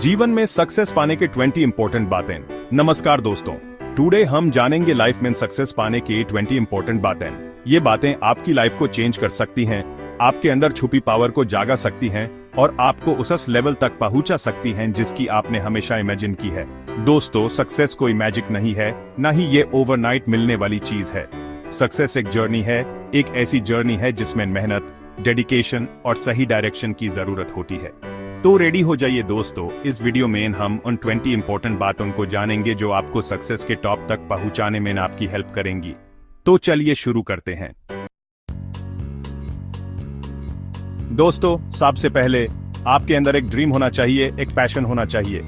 जीवन में सक्सेस पाने के 20 इंपॉर्टेंट बातें। नमस्कार दोस्तों, टुडे हम जानेंगे लाइफ में सक्सेस पाने की 20 इंपॉर्टेंट बातें। ये बातें आपकी लाइफ को चेंज कर सकती हैं, आपके अंदर छुपी पावर को जागा सकती हैं और आपको उस लेवल तक पहुंचा सकती हैं जिसकी आपने हमेशा इमेजिन की है। दोस्तों, सक्सेस कोई मैजिक नहीं है, न ही ये ओवरनाइट मिलने वाली चीज है। सक्सेस एक जर्नी है, एक ऐसी जर्नी है जिसमें मेहनत, डेडिकेशन और सही डायरेक्शन की जरूरत होती है। तो रेडी हो जाइए दोस्तों, इस वीडियो में हम उन 20 इंपॉर्टेंट बातों को जानेंगे जो आपको सक्सेस के टॉप तक पहुंचाने में आपकी हेल्प करेंगी। तो चलिए शुरू करते हैं। दोस्तों, सबसे पहले आपके अंदर एक ड्रीम होना चाहिए, एक पैशन होना चाहिए।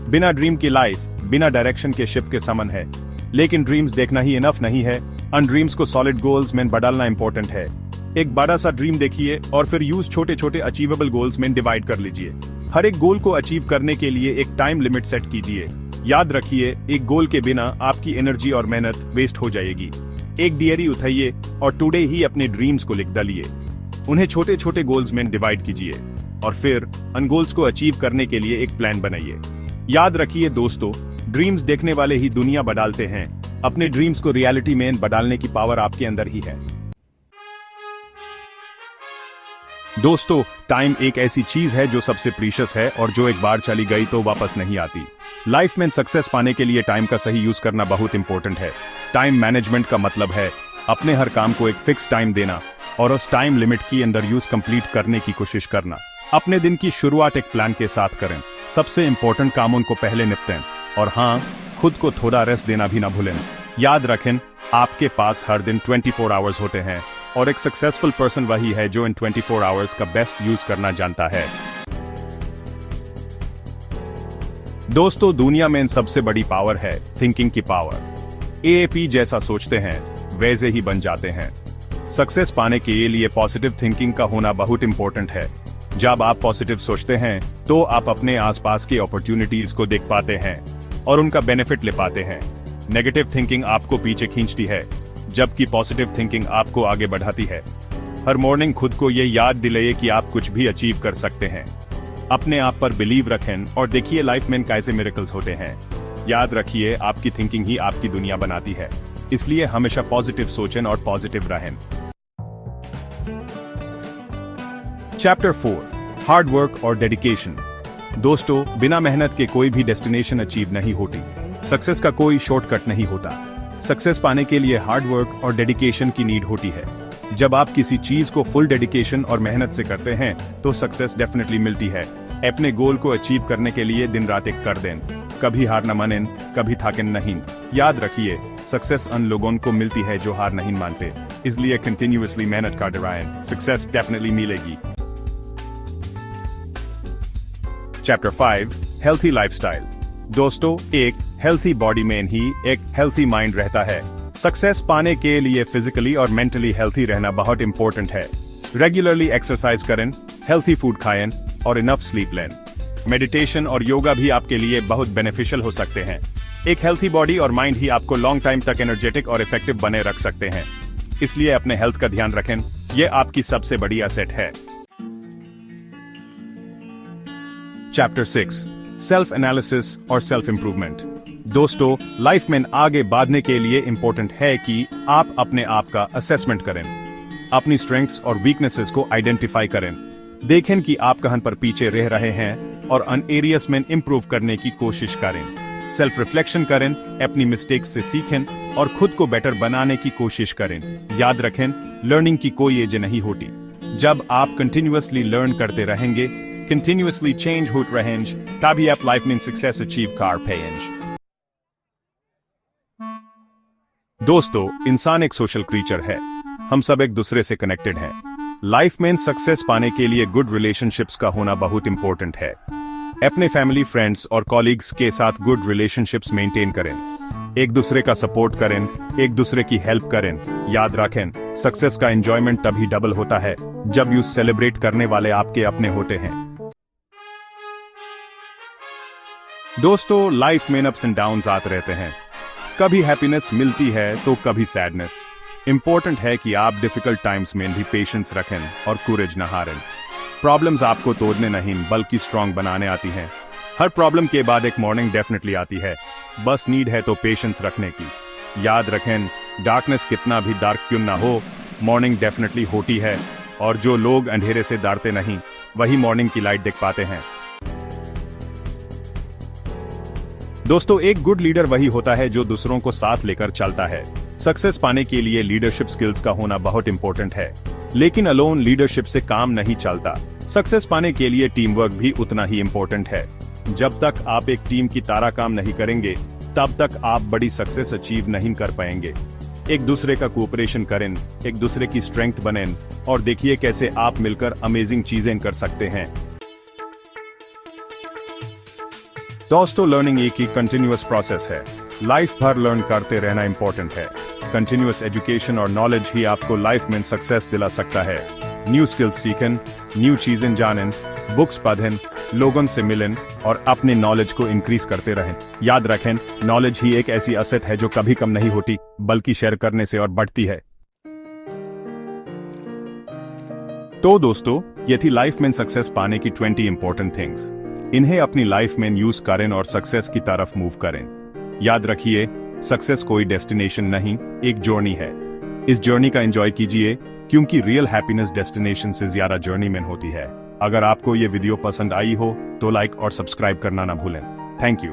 बिना ड्रीम की लाइफ बिना डायरेक्शन के शिप के समान है। लेकिन ड्रीम्स देखना ही इनफ नहीं है, उन ड्रीम्स को सॉलिड गोल्स में बदलना इंपॉर्टेंट है। एक बड़ा सा ड्रीम देखिए और फिर यूज छोटे छोटे अचीवेबल गोल्स में डिवाइड कर लीजिए। हर एक गोल को अचीव करने के लिए एक टाइम लिमिट सेट कीजिए। याद रखिए, एक गोल के बिना आपकी एनर्जी और मेहनत वेस्ट हो जाएगी। एक डायरी उठाइए और टुडे ही अपने ड्रीम्स को लिख डालिए। उन्हें छोटे छोटे गोल्स में डिवाइड कीजिए और फिर उन गोल्स को अचीव करने के लिए एक प्लान बनाइए। याद रखिए दोस्तों, ड्रीम्स देखने वाले ही दुनिया बदलते हैं। अपने ड्रीम्स को रियलिटी में बदलने की पावर आपके अंदर ही है। दोस्तों, टाइम एक ऐसी चीज है जो सबसे प्रीशियस है और जो एक बार चली गई तो वापस नहीं आती। लाइफ में सक्सेस पाने के लिए टाइम का सही यूज करना बहुत इंपॉर्टेंट है। टाइम मैनेजमेंट का मतलब है अपने हर काम को एक फिक्स टाइम देना और उस टाइम लिमिट की अंदर यूज कंप्लीट करने की कोशिश करना। अपने दिन की शुरुआत एक प्लान के साथ करें। सबसे इंपॉर्टेंट कामों को पहले निपटें और हाँ, खुद को थोड़ा रेस्ट देना भी ना भूलें। याद रखें, आपके पास हर दिन 24 आवर्स होते हैं और एक सक्सेसफुल पर्सन वही है जो इन 24 आवर्स का बेस्ट यूज करना जानता है। दोस्तों, दुनिया में इन सबसे बड़ी पावर है थिंकिंग की पावर। एएपी जैसा सोचते हैं वैसे ही बन जाते हैं। सक्सेस पाने के लिए पॉजिटिव थिंकिंग का होना बहुत इंपॉर्टेंट है। जब आप पॉजिटिव सोचते हैं तो आप अपने आसपास की अपॉर्चुनिटीज को देख पाते हैं और उनका बेनिफिट ले पाते हैं। नेगेटिव थिंकिंग आपको पीछे खींचती है, जबकि पॉजिटिव थिंकिंग आपको आगे बढ़ाती है। हर मॉर्निंग खुद को ये याद दिलाइए कि आप कुछ भी अचीव कर सकते हैं। अपने आप पर बिलीव रखें और देखिए लाइफ में कैसे मिरेकल्स होते हैं। याद रखिए, आपकी थिंकिंग ही आपकी दुनिया बनाती है, इसलिए हमेशा पॉजिटिव सोचें और पॉजिटिव रहें। चैप्टर 4, हार्ड वर्क और डेडिकेशन। दोस्तों, बिना मेहनत के कोई भी डेस्टिनेशन अचीव नहीं होती। सक्सेस का कोई शॉर्टकट नहीं होता। सक्सेस पाने के लिए हार्ड वर्क और डेडिकेशन की नीड होती है। जब आप किसी चीज को फुल डेडिकेशन और मेहनत से करते हैं तो सक्सेस डेफिनेटली मिलती है। अपने गोल को अचीव करने के लिए दिन रात एक कर दें, कभी हार न मानें, कभी थकें नहीं। याद रखिए, सक्सेस उन लोगों को मिलती है जो हार नहीं मानते, इसलिए कंटिन्यूअसली मेहनत करते रहें, सक्सेस डेफिनेटली मिलेगी। Chapter 5, healthy lifestyle. दोस्तों, एक हेल्थी बॉडी में ही एक हेल्थी माइंड रहता है। सक्सेस पाने के लिए फिजिकली और मेंटली हेल्थी रहना बहुत इंपॉर्टेंट है। रेगुलरली एक्सरसाइज करें, हेल्थी फूड खाएं और इनफ स्लीप लें। मेडिटेशन और योगा भी आपके लिए बहुत बेनिफिशियल हो सकते हैं। एक हेल्थी बॉडी और माइंड ही आपको लॉन्ग टाइम तक एनर्जेटिक और इफेक्टिव बने रख सकते हैं, इसलिए अपने हेल्थ का ध्यान रखें, यह आपकी सबसे बड़ी एसेट है। चैप्टर 6, सेल्फ एनालिसिस और सेल्फ इंप्रूवमेंट। दोस्तों, लाइफ में आगे बढ़ने के लिए इंपॉर्टेंट है कि आप अपने आप का असेसमेंट करें। अपनी स्ट्रेंथ्स और वीकनेसेस को आइडेंटिफाई करें। देखें कि आप कहां पर पीछे रह रहे हैं और उन एरियाज में इंप्रूव करने की कोशिश करें। सेल्फ रिफ्लेक्शन करें, अपनी मिस्टेक्स से सीखें और खुद को बेटर बनाने की कोशिश करें। याद रखें, लर्निंग की कोई एज नहीं होती। जब आप कंटिन्यूअसली लर्न करते रहेंगे, कंटिन्यूअसली चेंज होते रहेंगे, तभी आप लाइफ में सक्सेस अचीव कर पाएंगे। दोस्तों, इंसान एक सोशल क्रीचर है। हम सब एक दूसरे से कनेक्टेड हैं। लाइफ में सक्सेस पाने के लिए गुड रिलेशनशिप्स का होना बहुत इंपॉर्टेंट है। अपने फैमिली, फ्रेंड्स और कॉलीग्स के साथ गुड रिलेशनशिप्स मेंटेन करें। एक दूसरे का सपोर्ट करें, एक दूसरे की हेल्प करें। याद रखें, सक्सेस का एंजॉयमेंट तभी डबल होता है जब यू सेलिब्रेट करने वाले आपके अपने होते हैं। दोस्तों, लाइफ में अप्स एंड डाउन्स आते रहते हैं। कभी हैप्पीनेस मिलती है तो कभी सैडनेस। इंपॉर्टेंट है कि आप डिफिकल्ट टाइम्स में भी पेशेंस रखें और कूरेज न हारें। प्रॉब्लम्स आपको तोड़ने नहीं बल्कि स्ट्रांग बनाने आती हैं। हर प्रॉब्लम के बाद एक मॉर्निंग डेफिनेटली आती है, बस नीड है तो पेशेंस रखने की। याद रखें, डार्कनेस कितना भी डार्क क्यों ना हो, मॉर्निंग डेफिनेटली होती है, और जो लोग अंधेरे से डरते नहीं वही मॉर्निंग की लाइट देख पाते हैं। दोस्तों, एक गुड लीडर वही होता है जो दूसरों को साथ लेकर चलता है। सक्सेस पाने के लिए लीडरशिप स्किल्स का होना बहुत इंपॉर्टेंट है, लेकिन अलोन लीडरशिप से काम नहीं चलता। सक्सेस पाने के लिए टीम वर्क भी उतना ही इंपॉर्टेंट है। जब तक आप एक टीम की तरह काम नहीं करेंगे, तब तक आप बड़ी सक्सेस अचीव नहीं कर पाएंगे। एक दूसरे का कोऑपरेशन करें, एक दूसरे की स्ट्रेंथ बनें, और देखिए कैसे आप मिलकर अमेजिंग चीजें कर सकते हैं। दोस्तों, लर्निंग एक ही कंटिन्यूअस प्रोसेस है। लाइफ भर लर्न करते रहना इंपॉर्टेंट है। कंटिन्यूअस एजुकेशन और नॉलेज ही आपको लाइफ में सक्सेस दिला सकता है। न्यू स्किल्स सीखें, न्यू चीजें जानें, बुक्स पढ़ें, लोगों से मिलें और अपने नॉलेज को इंक्रीज करते रहें। याद रखें, नॉलेज ही एक ऐसी असेट है जो कभी कम नहीं होती, बल्कि शेयर करने से और बढ़ती है। तो दोस्तों, ये थी लाइफ में सक्सेस पाने की 20 इंपॉर्टेंट थिंग्स। इन्हें अपनी लाइफ में यूज करें और सक्सेस की तरफ मूव करें। याद रखिए, सक्सेस कोई डेस्टिनेशन नहीं, एक जर्नी है। इस जर्नी का एंजॉय कीजिए, क्योंकि रियल हैप्पीनेस डेस्टिनेशन से ज्यादा जर्नी में होती है। अगर आपको ये वीडियो पसंद आई हो तो लाइक और सब्सक्राइब करना ना भूलें। Thank you.